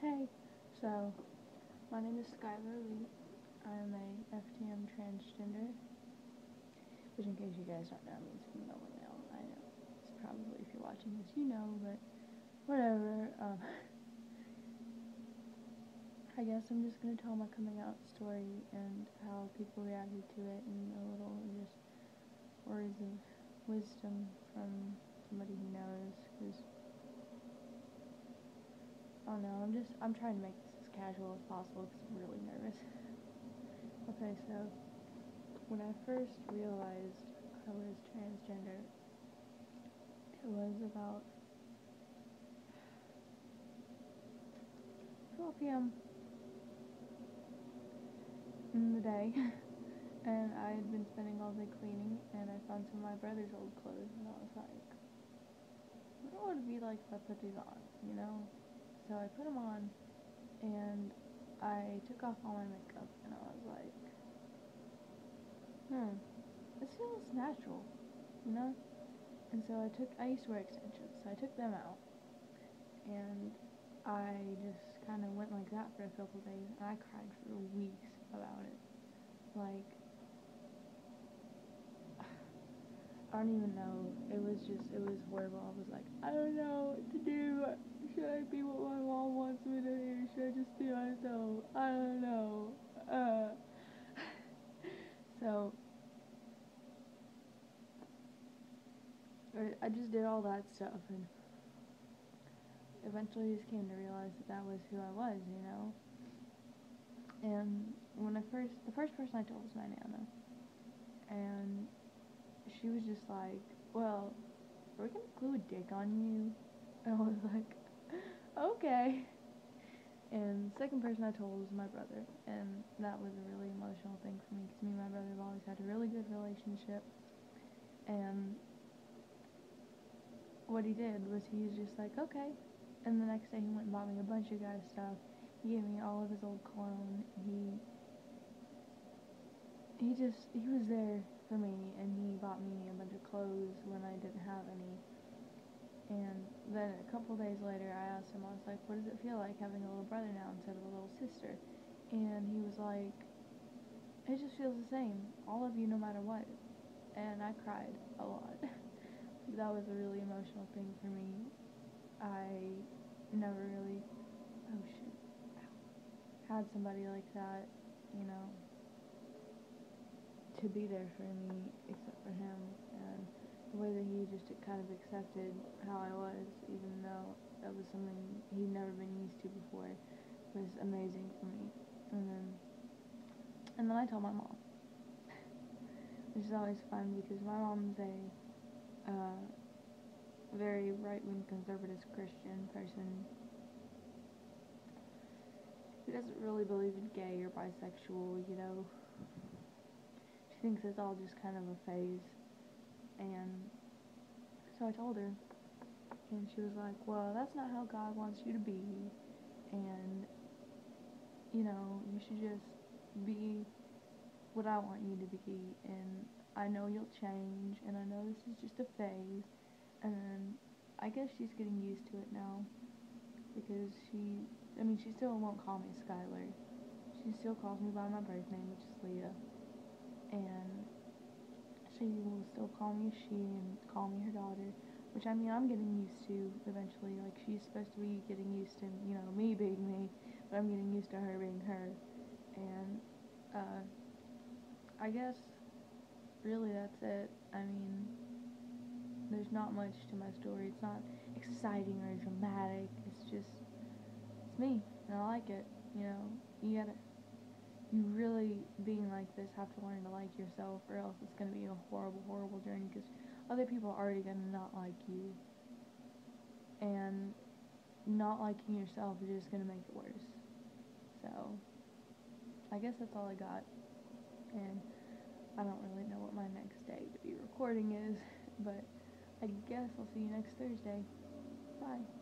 Hey, so my name is Skylar. I'm a FTM transgender, which, in case you guys don't know, means female or male. I know it's probably, if you're watching this, you know, but whatever. I guess I'm just gonna tell my coming out story and how people reacted to it, and a little just words of wisdom from somebody who knows. Because I don't know, I'm trying to make this as casual as possible because I'm really nervous. Okay, so when I first realized I was transgender, it was about 12 p.m. in the day, and I had been spending all day cleaning, and I found some of my brother's old clothes, and I was like, I wonder what it'd be like if I put these on, you know? So I put them on, and I took off all my makeup, and I was like, this feels natural, you know? And so I used to wear extensions, so I took them out, and I just kind of went like that for a couple days, and I cried for weeks about it. Like, I don't even know. It was horrible. I was like, I don't know what to do. Should I be what my mom wants me to do? Should I just be myself? I don't know. So, I just did all that stuff, and eventually just came to realize that was who I was, you know? And the first person I told was my Nana, and she was just like, well, are we gonna glue a dick on you? And I was like, okay. And the second person I told was my brother, and that was a really emotional thing for me, because me and my brother have always had a really good relationship, and what he did was he was just like, okay, and the next day he went and bought me a bunch of guys' stuff. He gave me all of his old cologne. He was there for me, and he bought me a bunch of clothes when I didn't have any. And then a couple days later, I asked him, I was like, what does it feel like having a little brother now instead of a little sister? And he was like, it just feels the same, all of you, no matter what. And I cried a lot. That was a really emotional thing for me. I never really, oh shoot, had somebody like that, you know, to be there for me, except for him. And the way that he just kind of accepted how I was, even though that was something he'd never been used to before, was amazing for me. And then I told my mom, which is always fun, because my mom's a very right-wing conservative Christian person who doesn't really believe in gay or bisexual, you know. She thinks it's all just kind of a phase. And so I told her, and she was like, well, that's not how God wants you to be, and, you know, you should just be what I want you to be, and I know you'll change, and I know this is just a phase. And then I guess she's getting used to it now, because she still won't call me Skylar. She still calls me by my birth name, which is Leah, and she will still call me she and call me her daughter, which I'm getting used to eventually. Like, she's supposed to be getting used to, you know, me being me, but I'm getting used to her being her. And I guess really that's it. I mean, there's not much to my story. It's not exciting or dramatic. It's me, and I like it. You know, you really, being like this, have to learn to like yourself, or else it's gonna be a horrible, horrible journey, because other people are already gonna not like you, and not liking yourself is just gonna make it worse. So, I guess that's all I got, and I don't really know what my next day to be recording is, but I guess I'll see you next Thursday. Bye.